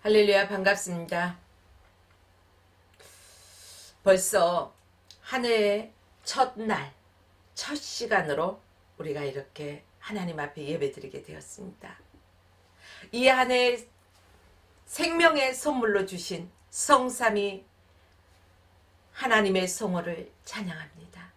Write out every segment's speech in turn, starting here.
할렐루야, 반갑습니다. 벌써 한 해의 첫날, 첫 시간으로 우리가 이렇게 하나님 앞에 예배드리게 되었습니다. 이 한 해 생명의 선물로 주신 성삼위 하나님의 성호를 찬양합니다.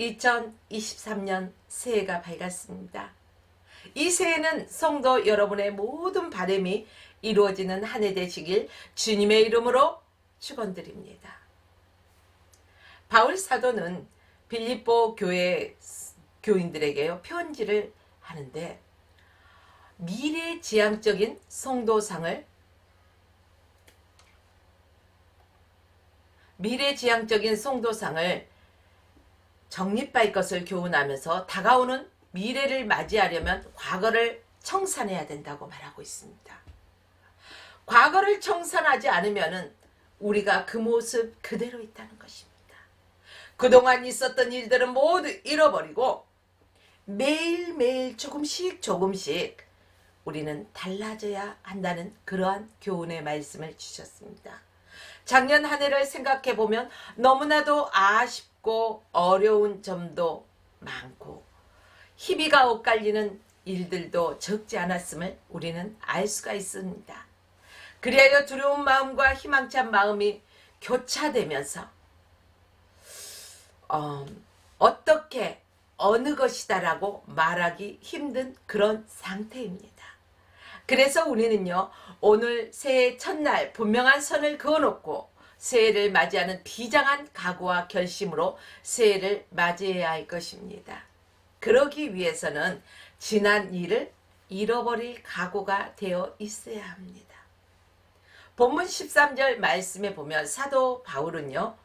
2023년 새해가 밝았습니다. 이 새해는 성도 여러분의 모든 바람이 이루어지는 한 해 되시길 주님의 이름으로 축원드립니다. 바울 사도는 빌립보 교회 교인들에게요 편지를 하는데 미래지향적인 성도상을 정립할 것을 교훈하면서 다가오는 미래를 맞이하려면 과거를 청산해야 된다고 말하고 있습니다. 과거를 청산하지 않으면 우리가 그 모습 그대로 있다는 것입니다. 그동안 있었던 일들은 모두 잃어버리고 매일매일 조금씩 우리는 달라져야 한다는 그러한 교훈의 말씀을 주셨습니다. 작년 한 해를 생각해보면 너무나도 아쉽고 어려운 점도 많고 희비가 엇갈리는 일들도 적지 않았음을 우리는 알 수가 있습니다. 그리하여 두려운 마음과 희망찬 마음이 교차되면서 어떻게 어느 것이다라고 말하기 힘든 그런 상태입니다. 그래서 우리는요 오늘 새해 첫날 분명한 선을 그어놓고 새해를 맞이하는 비장한 각오와 결심으로 새해를 맞이해야 할 것입니다. 그러기 위해서는 지난 일을 잃어버릴 각오가 되어 있어야 합니다. 본문 13절 말씀에 보면 사도 바울은요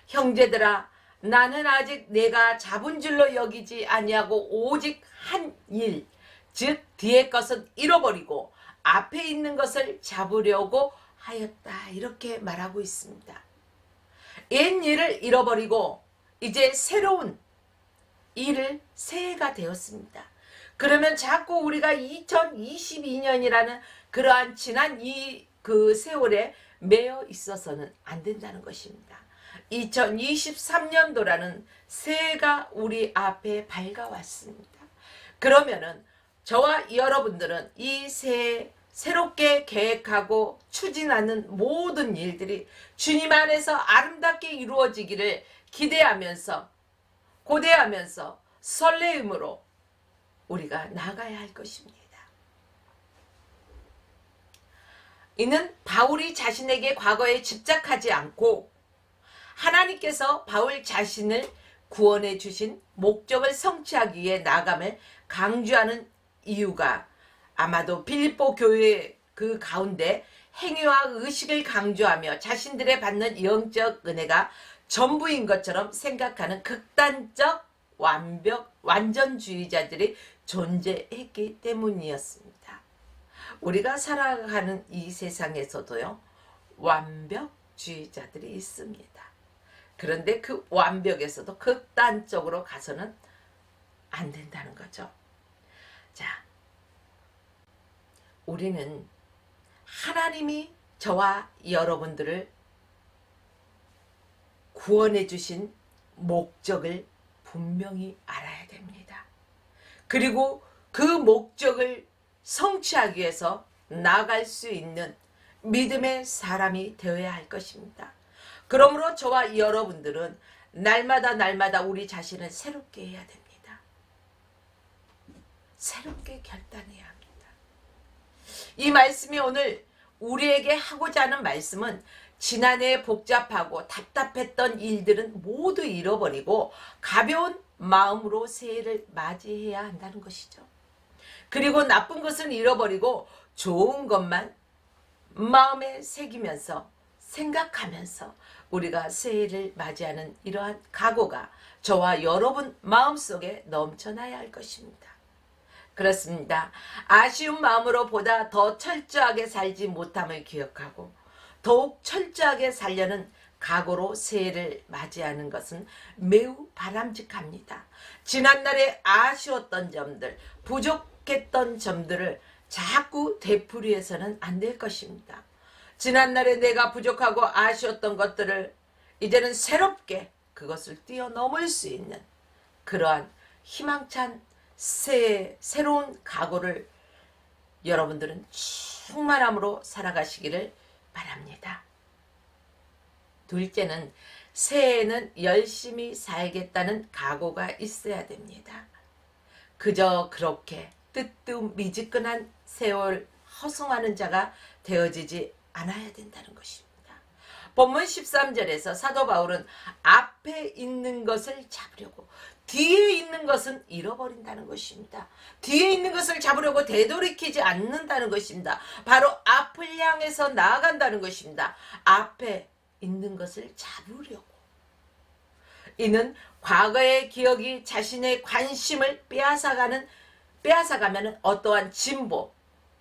형제들아 나는 아직 내가 잡은 줄로 여기지 아니하고 오직 한 일, 즉 뒤의 것은 잃어버리고 앞에 있는 것을 잡으려고 하였다 이렇게 말하고 있습니다. 옛 일을 잃어버리고 이제 새로운 일을 새해가 되었습니다. 그러면 자꾸 우리가 2022년이라는 그러한 지난 그 세월에 매여 있어서는 안 된다는 것입니다. 2023년도라는 새해가 우리 앞에 밝아왔습니다. 그러면은 저와 여러분들은 이 새해 새롭게 계획하고 추진하는 모든 일들이 주님 안에서 아름답게 이루어지기를 기대하면서 고대하면서 설레임으로 우리가 나가야 할 것입니다. 이는 바울이 자신에게 과거에 집착하지 않고 하나님께서 바울 자신을 구원해 주신 목적을 성취하기 위해 나감을 강조하는 이유가 아마도 빌립보 교회 그 가운데 행위와 의식을 강조하며 자신들의 받는 영적 은혜가 전부인 것처럼 생각하는 극단적 완전주의자들이 존재했기 때문이었습니다. 우리가 살아가는 이 세상에서도요 완벽주의자들이 있습니다. 그런데 그 완벽에서도 극단적으로 가서는 안 된다는 거죠. 자, 우리는 하나님이 저와 여러분들을 구원해 주신 목적을 분명히 알아야 됩니다. 그리고 그 목적을 성취하기 위해서 나아갈 수 있는 믿음의 사람이 되어야 할 것입니다. 그러므로 저와 여러분들은 날마다 우리 자신을 새롭게 해야 됩니다. 새롭게 결단해야 합니다. 이 말씀이 오늘 우리에게 하고자 하는 말씀은 지난해 복잡하고 답답했던 일들은 모두 잃어버리고 가벼운 마음으로 새해를 맞이해야 한다는 것이죠. 그리고 나쁜 것은 잃어버리고 좋은 것만 마음에 새기면서 생각하면서 우리가 새해를 맞이하는 이러한 각오가 저와 여러분 마음속에 넘쳐나야 할 것입니다. 그렇습니다. 아쉬운 마음으로 보다 더 철저하게 살지 못함을 기억하고 더욱 철저하게 살려는 각오로 새해를 맞이하는 것은 매우 바람직합니다. 지난날에 아쉬웠던 점들, 부족했던 점들을 자꾸 되풀이해서는 안 될 것입니다. 지난날에 내가 부족하고 아쉬웠던 것들을 이제는 새롭게 그것을 뛰어넘을 수 있는 그러한 희망찬 새로운 각오를 여러분들은 충만함으로 살아가시기를 바랍니다. 둘째는 새해에는 열심히 살겠다는 각오가 있어야 됩니다. 그저 그렇게 뜨뜻미지근한 세월 허송하는 자가 되어지지 않아야 된다는 것입니다. 본문 13절에서 사도 바울은 앞에 있는 것을 잡으려고 뒤에 있는 것은 잃어버린다는 것입니다. 뒤에 있는 것을 잡으려고 되돌이키지 않는다는 것입니다. 바로 앞을 향해서 나아간다는 것입니다. 앞에 있는 것을 잡으려고. 이는 과거의 기억이 자신의 관심을 빼앗아가면 어떠한 진보,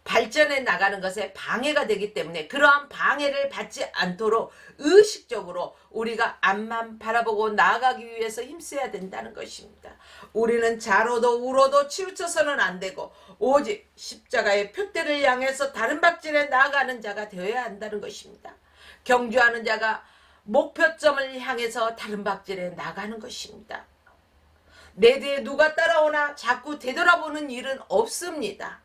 발전해 나가는 것에 방해가 되기 때문에 그러한 방해를 받지 않도록 의식적으로 우리가 앞만 바라보고 나아가기 위해서 힘써야 된다는 것입니다. 우리는 좌로도 우로도 치우쳐서는 안 되고 오직 십자가의 표대를 향해서 다른 박질에 나아가는 자가 되어야 한다는 것입니다. 경주하는 자가 목표점을 향해서 다른 박질에 나가는 것입니다. 내 뒤에 누가 따라오나 자꾸 되돌아보는 일은 없습니다.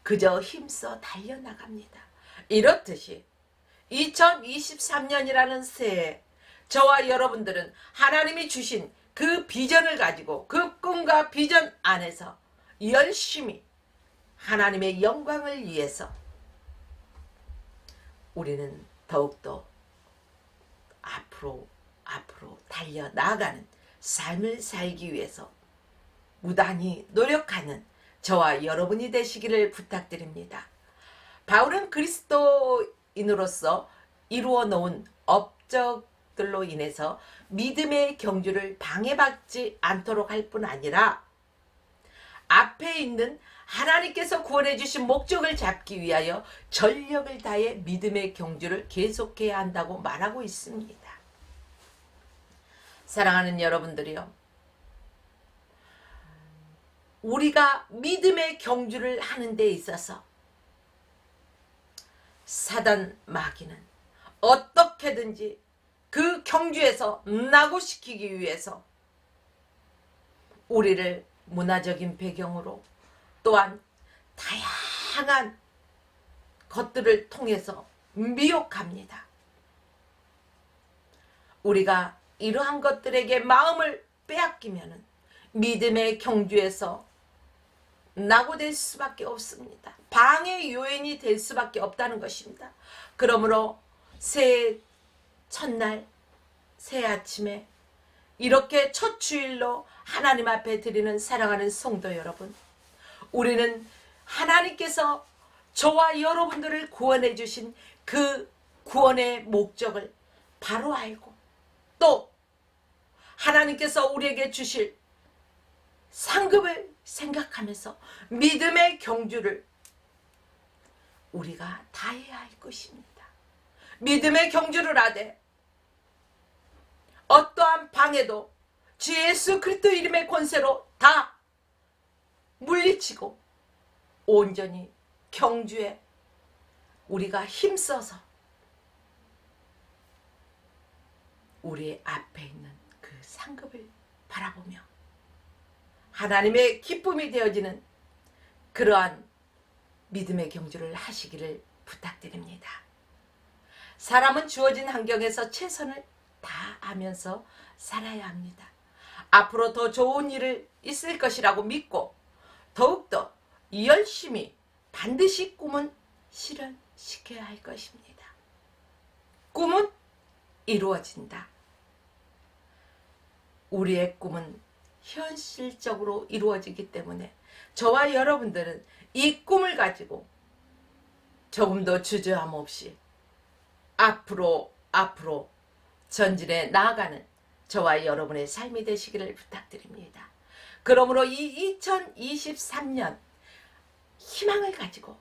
그저 힘써 달려나갑니다. 이렇듯이 2023년이라는 새해 저와 여러분들은 하나님이 주신 그 비전을 가지고 그 꿈과 비전 안에서 열심히 하나님의 영광을 위해서 우리는 더욱더 앞으로 달려나가는 삶을 살기 위해서 무단히 노력하는 저와 여러분이 되시기를 부탁드립니다. 바울은 그리스도인으로서 이루어 놓은 업적들로 인해서 믿음의 경주를 방해받지 않도록 할 뿐 아니라 앞에 있는 하나님께서 구원해 주신 목적을 잡기 위하여 전력을 다해 믿음의 경주를 계속해야 한다고 말하고 있습니다. 사랑하는 여러분들이요, 우리가 믿음의 경주를 하는 데 있어서 사단 마귀는 어떻게든지 그 경주에서 낙오시키기 위해서 우리를 문화적인 배경으로 또한 다양한 것들을 통해서 미혹합니다. 우리가 이러한 것들에게 마음을 빼앗기면 믿음의 경주에서 낙오될 수밖에 없습니다. 방해 요인이 될 수밖에 없다는 것입니다. 그러므로 새해 첫날, 새해 아침에 이렇게 첫 주일로 하나님 앞에 드리는 사랑하는 성도 여러분, 우리는 하나님께서 저와 여러분들을 구원해 주신 그 구원의 목적을 바로 알고 또 하나님께서 우리에게 주실 상급을 생각하면서 믿음의 경주를 우리가 다해야 할 것입니다. 믿음의 경주를 하되 어떠한 방해도 주 예수 그리스도 이름의 권세로 다 물리치고 온전히 경주에 우리가 힘써서 우리 앞에 있는 그 상급을 바라보며 하나님의 기쁨이 되어지는 그러한 믿음의 경주를 하시기를 부탁드립니다. 사람은 주어진 환경에서 최선을 다하면서 살아야 합니다. 앞으로 더 좋은 일을 있을 것이라고 믿고 더욱더 열심히 반드시 꿈은 실현시켜야 할 것입니다. 꿈은 이루어진다. 우리의 꿈은 현실적으로 이루어지기 때문에 저와 여러분들은 이 꿈을 가지고 조금도 주저함 없이 앞으로 전진해 나아가는 저와 여러분의 삶이 되시기를 부탁드립니다. 그러므로 이 2023년 희망을 가지고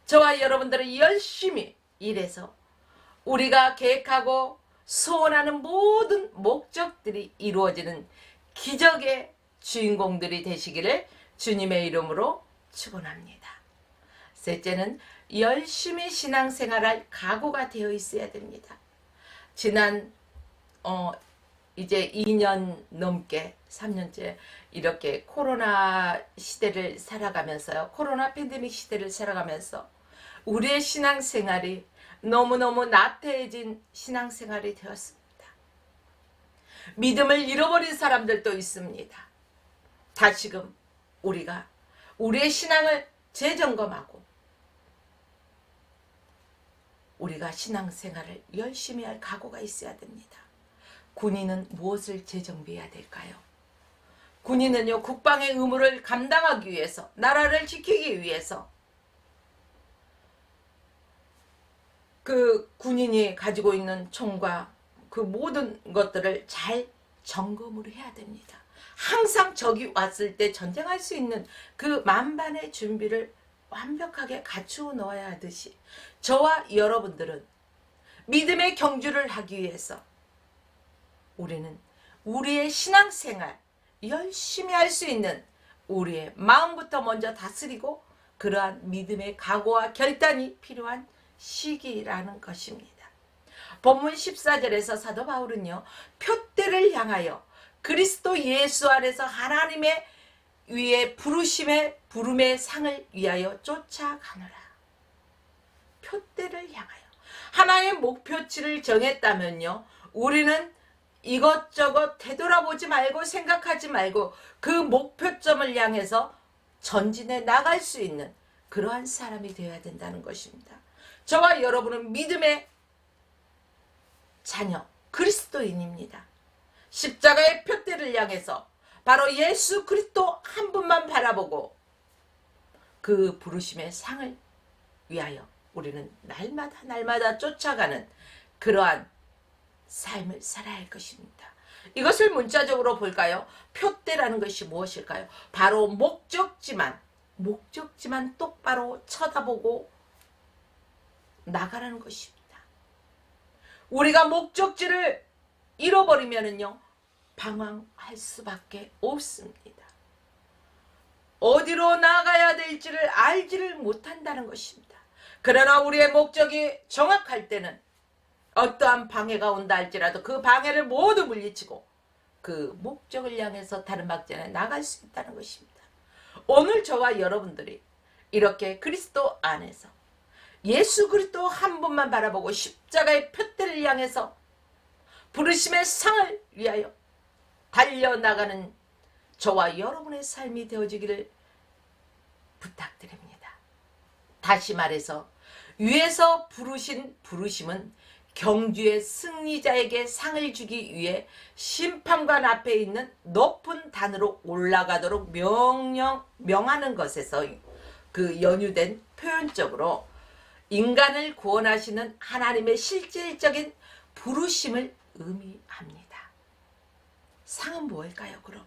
저와 여러분들은 열심히 일해서 우리가 계획하고 소원하는 모든 목적들이 이루어지는 기적의 주인공들이 되시기를 주님의 이름으로 축원합니다. 셋째는 열심히 신앙생활할 각오가 되어 있어야 됩니다. 지난 이제 2년 넘게 3년째 이렇게 코로나 시대를 살아가면서요. 코로나 팬데믹 시대를 살아가면서 우리의 신앙생활이 너무너무 나태해진 신앙생활이 되었습니다. 믿음을 잃어버린 사람들도 있습니다. 다시금 우리가 우리의 신앙을 재점검하고 우리가 신앙생활을 열심히 할 각오가 있어야 됩니다. 군인은 무엇을 재정비해야 될까요? 군인은요, 국방의 의무를 감당하기 위해서, 나라를 지키기 위해서 그 군인이 가지고 있는 총과 그 모든 것들을 잘 점검을 해야 됩니다. 항상 적이 왔을 때 전쟁할 수 있는 그 만반의 준비를 완벽하게 갖추어 놓아야 하듯이 저와 여러분들은 믿음의 경주를 하기 위해서 우리는 우리의 신앙생활 열심히 할 수 있는 우리의 마음부터 먼저 다스리고 그러한 믿음의 각오와 결단이 필요한 시기라는 것입니다. 본문 14절에서 사도 바울은요, 표대를 향하여 그리스도 예수 안에서 하나님의 위에 부름의 상을 위하여 쫓아가노라. 표대를 향하여 하나의 목표치를 정했다면요, 우리는 이것저것 되돌아보지 말고 생각하지 말고 그 목표점을 향해서 전진해 나갈 수 있는 그러한 사람이 되어야 된다는 것입니다. 저와 여러분은 믿음의 자녀 그리스도인입니다. 십자가의 표대를 향해서 바로 예수 그리스도 한 분만 바라보고 그 부르심의 상을 위하여 우리는 날마다 쫓아가는 그러한 삶을 살아야 할 것입니다. 이것을 문자적으로 볼까요? 표대라는 것이 무엇일까요? 바로 목적지만 똑바로 쳐다보고 나가라는 것입니다. 우리가 목적지를 잃어버리면은요, 방황할 수밖에 없습니다. 어디로 나가야 될지를 알지를 못한다는 것입니다. 그러나 우리의 목적이 정확할 때는 어떠한 방해가 온다 할지라도 그 방해를 모두 물리치고 그 목적을 향해서 다른 방향에 나갈 수 있다는 것입니다. 오늘 저와 여러분들이 이렇게 그리스도 안에서 예수 그리스도 한 분만 바라보고 십자가의 표대를 향해서 부르심의 상을 위하여 달려나가는 저와 여러분의 삶이 되어지기를 부탁드립니다. 다시 말해서 위에서 부르신 부르심은 경주의 승리자에게 상을 주기 위해 심판관 앞에 있는 높은 단으로 올라가도록 명하는 것에서 그 연유된 표현적으로 인간을 구원하시는 하나님의 실질적인 부르심을 의미합니다. 상은 뭘까요, 그럼?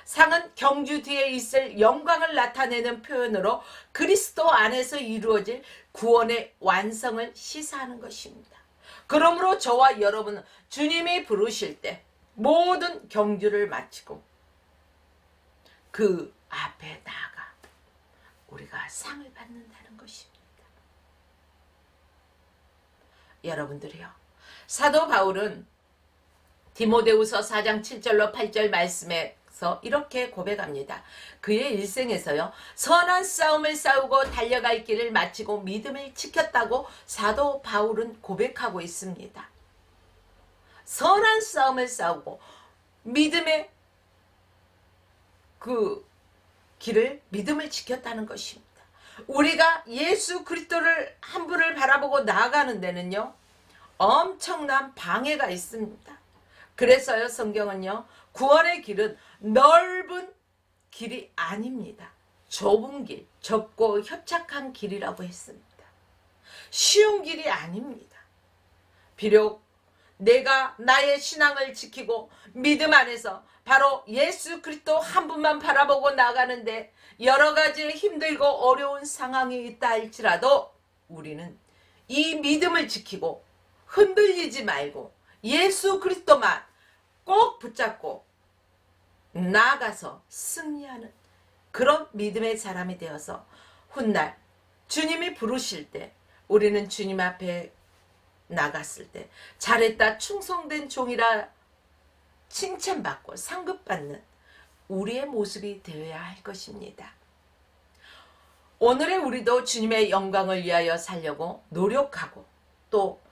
상은 경주 뒤에 있을 영광을 나타내는 표현으로 그리스도 안에서 이루어질 구원의 완성을 시사하는 것입니다. 그러므로 저와 여러분은 주님이 부르실 때 모든 경주를 마치고 그 앞에 나아가 우리가 상을 받는다는 것입니다. 여러분들이요, 사도 바울은 디모데후서 4장 7절로 8절 말씀에서 이렇게 고백합니다. 그의 일생에서요, 선한 싸움을 싸우고 달려갈 길을 마치고 믿음을 지켰다고 사도 바울은 고백하고 있습니다. 선한 싸움을 싸우고 믿음의 그 길을 믿음을 지켰다는 것입니다. 우리가 예수 그리스도를 한 분을 바라보고 나아가는 데는요, 엄청난 방해가 있습니다. 그래서요, 성경은요, 구원의 길은 넓은 길이 아닙니다. 좁은 길, 좁고 협착한 길이라고 했습니다. 쉬운 길이 아닙니다. 비록 내가 나의 신앙을 지키고 믿음 안에서 바로 예수 그리스도 한 분만 바라보고 나가는데 여러 가지 힘들고 어려운 상황이 있다 할지라도 우리는 이 믿음을 지키고 흔들리지 말고 예수 그리스도만 꼭 붙잡고 나아가서 승리하는 그런 믿음의 사람이 되어서 훗날 주님이 부르실 때 우리는 주님 앞에 나갔을 때 잘했다 충성된 종이라 칭찬받고 상급받는 우리의 모습이 되어야 할 것입니다. 오늘의 우리도 주님의 영광을 위하여 살려고 노력하고 또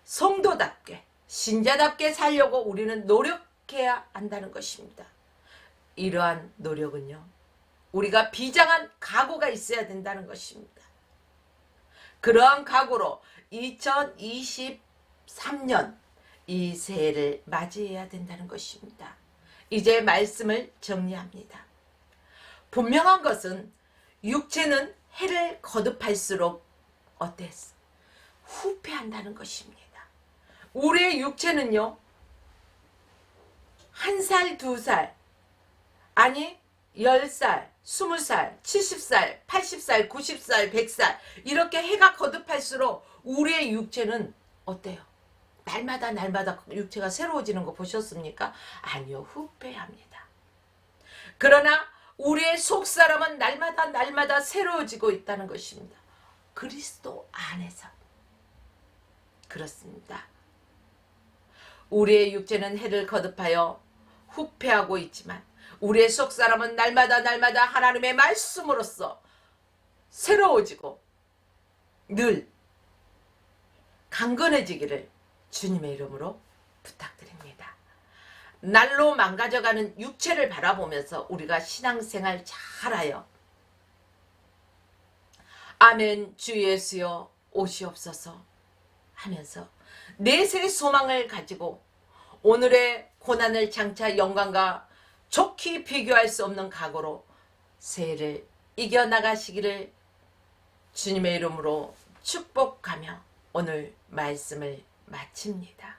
성도답게 신자답게 살려고 우리는 노력해야 한다는 것입니다. 이러한 노력은요, 우리가 비장한 각오가 있어야 된다는 것입니다. 그러한 각오로 2023년 이 새해를 맞이해야 된다는 것입니다. 이제 말씀을 정리합니다. 분명한 것은 육체는 해를 거듭할수록 어땠어? 후패한다는 것입니다. 우리의 육체는요, 1살, 2살, 아니 10살, 20살, 70살, 80살, 90살, 100살 이렇게 해가 거듭할수록 우리의 육체는 어때요? 날마다 육체가 새로워지는 거 보셨습니까? 아니요, 후패합니다. 그러나 우리의 속사람은 날마다 새로워지고 있다는 것입니다. 그리스도 안에서. 그렇습니다. 우리의 육체는 해를 거듭하여 후패하고 있지만 우리의 속사람은 날마다 하나님의 말씀으로써 새로워지고 늘 강건해지기를 주님의 이름으로 부탁드립니다. 날로 망가져가는 육체를 바라보면서 우리가 신앙생활 잘하여 아멘 주 예수여 오시옵소서 하면서 내세 소망을 가지고 오늘의 고난을 장차 영광과 좋게 비교할 수 없는 각오로 새해를 이겨나가시기를 주님의 이름으로 축복하며 오늘 말씀을 마칩니다.